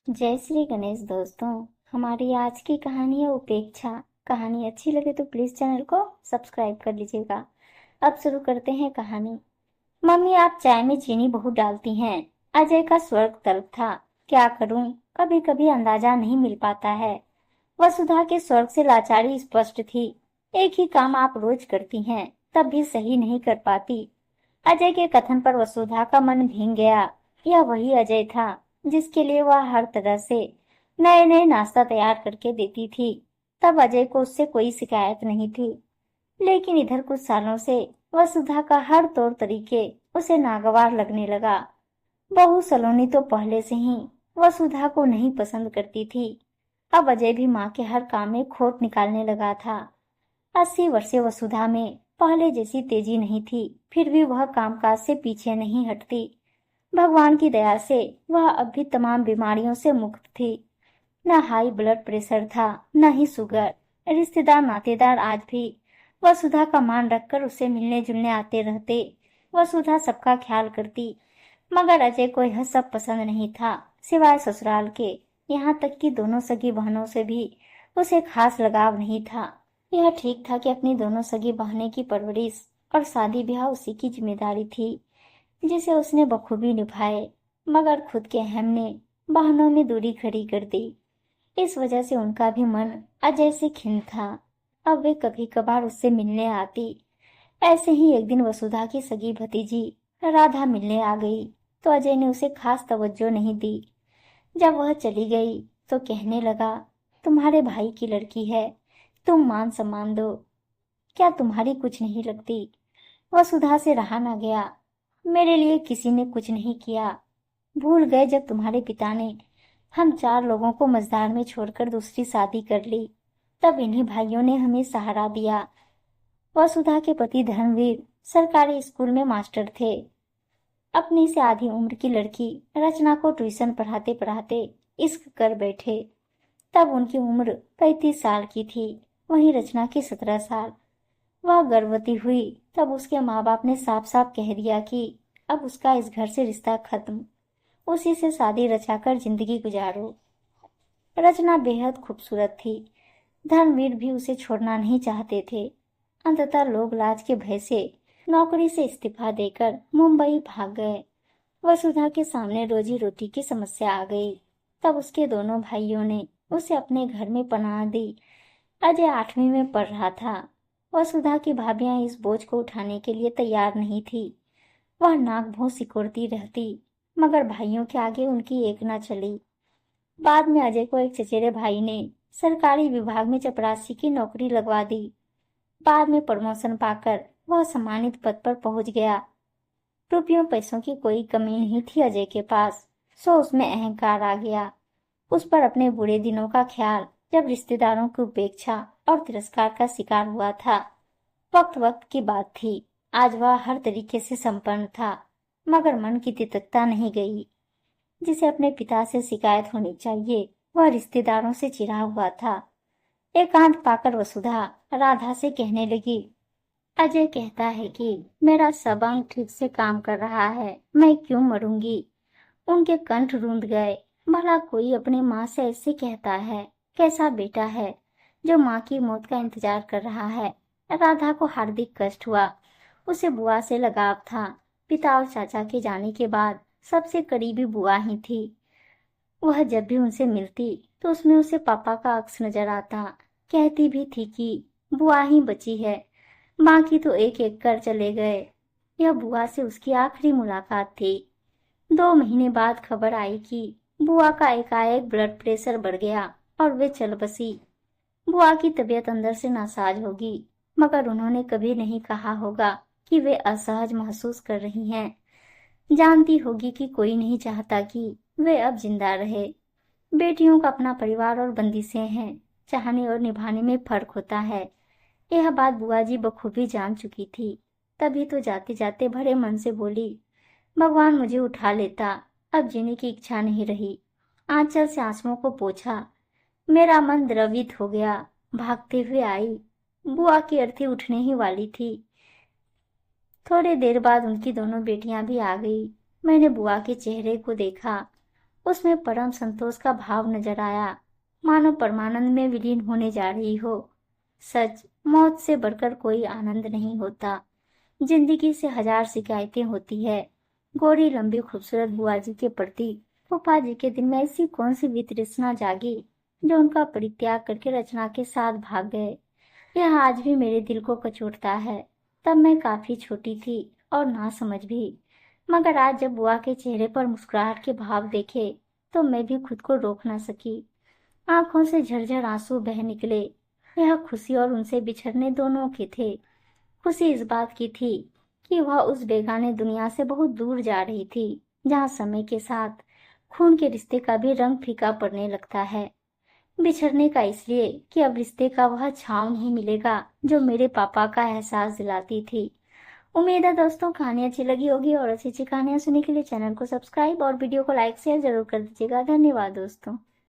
जय श्री गणेश दोस्तों। हमारी आज की कहानी है उपेक्षा। कहानी अच्छी लगे तो प्लीज चैनल को सब्सक्राइब कर लीजिएगा। अब शुरू करते हैं कहानी। मम्मी, आप चाय में चीनी बहुत डालती हैं। अजय का स्वर्ग तलब था। क्या करूं, कभी कभी अंदाजा नहीं मिल पाता है। वसुधा के स्वर्ग से लाचारी स्पष्ट थी। एक ही काम आप रोज करती हैं, तब भी सही नहीं कर पाती। अजय के कथन पर वसुधा का मन भींग गया। यह वही अजय था जिसके लिए वह हर तरह से नए नए नाश्ता तैयार करके देती थी। तब अजय को उससे कोई शिकायत नहीं थी। लेकिन इधर कुछ सालों से वसुधा का हर तौर तरीके उसे नागवार लगने लगा। बहू सलोनी तो पहले से ही वसुधा को नहीं पसंद करती थी। अब अजय भी माँ के हर काम में खोट निकालने लगा था। 80 वर्षीय वसुधा में पहले जैसी तेजी नहीं थी, फिर भी वह कामकाज से पीछे नहीं हटती। भगवान की दया से वह अब भी तमाम बीमारियों से मुक्त थी। न हाई ब्लड प्रेशर था, न ही शुगर। रिश्तेदार नातेदार आज भी वसुधा का मान रखकर उसे मिलने जुलने आते रहते। वसुधा सबका ख्याल करती, मगर अजय को यह सब पसंद नहीं था, सिवाय ससुराल के। यहाँ तक कि दोनों सगी बहनों से भी उसे खास लगाव नहीं था। यह ठीक था कि अपनी दोनों सगी बहनें की परवरिश और शादी ब्याह उसी की जिम्मेदारी थी, जिसे उसने बखूबी निभाए। मगर खुद के अहम ने बहनों में दूरी खड़ी कर दी। इस वजह से उनका भी मन अजय से खिन्न था। अब वे कभी कभार उससे मिलने आती। ऐसे ही एक दिन वसुधा की सगी भतीजी राधा मिलने आ गई, तो अजय ने उसे खास तवज्जो नहीं दी। जब वह चली गई तो कहने लगा, तुम्हारे भाई की लड़की है, तुम मान सम्मान दो। क्या तुम्हारी कुछ नहीं लगती? वसुधा से रहा ना गया। मेरे लिए किसी ने कुछ नहीं किया। भूल गए जब तुम्हारे पिता ने हम 4 लोगों को मझधार में छोड़कर दूसरी शादी कर ली, तब इन्हीं भाइयों ने हमें सहारा दिया। वसुधा के पति धर्मवीर सरकारी स्कूल में मास्टर थे। अपनी से आधी उम्र की लड़की रचना को ट्यूशन पढ़ाते पढ़ाते इश्क कर बैठे। तब उनकी उम्र 35 साल की थी, वहीं रचना की 17 साल। वह गर्भवती हुई तब उसके माँ बाप ने साफ साफ कह दिया कि अब उसका इस घर से रिश्ता खत्म, उसी से शादी रचाकर जिंदगी गुजारो। रचना बेहद खूबसूरत थी। धर्मवीर भी उसे छोड़ना नहीं चाहते थे। अंततः लोग लाज के भय से नौकरी से इस्तीफा देकर मुंबई भाग गए। वसुधा के सामने रोजी रोटी की समस्या आ गई। तब उसके दोनों भाइयों ने उसे अपने घर में पनाह दी। अजय 8वीं में पढ़ रहा था। वसुधा की भाभियां इस बोझ को उठाने के लिए तैयार नहीं थी। वह नाक भौं सिकोड़ती रहती, मगर भाइयों के आगे उनकी एक न चली। बाद में अजय को एक चचेरे भाई ने सरकारी विभाग में चपरासी की नौकरी लगवा दी। बाद में प्रमोशन पाकर वह सम्मानित पद पर पहुंच गया। रुपयों पैसों की कोई कमी नहीं थी अजय के पास, सो उसमें अहंकार आ गया। उस पर अपने बुरे दिनों का ख्याल जब रिश्तेदारों की उपेक्षा और तिरस्कार का शिकार हुआ था। वक्त वक्त की बात थी। आज वह हर तरीके से संपन्न था, मगर मन की तितकता नहीं गई। जिसे अपने पिता से शिकायत होनी चाहिए, वह रिश्तेदारों से चिढ़ा हुआ था। एकांत पाकर वसुधा राधा से कहने लगी, अजय कहता है कि मेरा सब अंग ठीक से काम कर रहा है, मैं क्यों मरूंगी? उनके कंठ रूंध गए। भला कोई अपने माँ से ऐसे कहता है? कैसा बेटा है जो माँ की मौत का इंतजार कर रहा है। राधा को हार्दिक कष्ट हुआ। उसे बुआ से लगाव था। पिता और चाचा के जाने के बाद सबसे करीबी बुआ ही थी। वह जब भी उनसे मिलती तो उसमें उसे पापा का अक्स नजर आता। कहती भी थी कि बुआ ही बची है, बाकी तो एक एक कर चले गए। यह बुआ से उसकी आखिरी मुलाकात थी। 2 महीने बाद खबर आई कि बुआ का एकाएक ब्लड प्रेशर बढ़ गया और वे चल बसी। बुआ की तबीयत अंदर से नासाज होगी, मगर उन्होंने कभी नहीं कहा होगा कि वे असहज महसूस कर रही हैं। जानती होगी कि कोई नहीं चाहता कि वे अब जिंदा रहे। बेटियों का अपना परिवार और बंदिशें हैं, चाहने और निभाने में फर्क होता है। यह बात बुआ जी बखूबी जान चुकी थी। तभी तो जाते जाते भरे मन से बोली, भगवान मुझे उठा लेता, अब जीने की इच्छा नहीं रही। आंचल से आंसुओं को पोंछा। मेरा मन द्रवित हो गया। भागते हुए आई। बुआ की अर्थी उठने ही वाली थी। थोड़ी देर बाद उनकी दोनों बेटियां भी आ गई। मैंने बुआ के चेहरे को देखा। उसमें परम संतोष का भाव नजर आया, मानो परमानंद में विलीन होने जा रही हो। सच, मौत से बढ़कर कोई आनंद नहीं होता। जिंदगी से हजार शिकायतें होती है। गोरी लंबी खूबसूरत बुआ जी के प्रति फूफा जी के दिल में ऐसी कौन सी वितृष्णा जागी जो उनका परित्याग करके रचना के साथ भाग गए। यह आज भी मेरे दिल को कचोटता है। तब मैं काफी छोटी थी और ना समझ भी, मगर आज जब बुआ के चेहरे पर मुस्कुराहट के भाव देखे तो मैं भी खुद को रोक ना सकी। आंखों से झरझर आंसू बह निकले। यह खुशी और उनसे बिछड़ने दोनों के थे। खुशी इस बात की थी कि वह उस बेगाने दुनिया से बहुत दूर जा रही थी, जहाँ समय के साथ खून के रिश्ते का भी रंग फीका पड़ने लगता है। बिछड़ने का इसलिए कि अब रिश्ते का वह छांव नहीं मिलेगा जो मेरे पापा का एहसास दिलाती थी। उम्मीद है दोस्तों कहानी अच्छी लगी होगी, और अच्छी अच्छी कहानियां सुनने के लिए चैनल को सब्सक्राइब और वीडियो को लाइक शेयर जरूर कर दीजिएगा। धन्यवाद दोस्तों।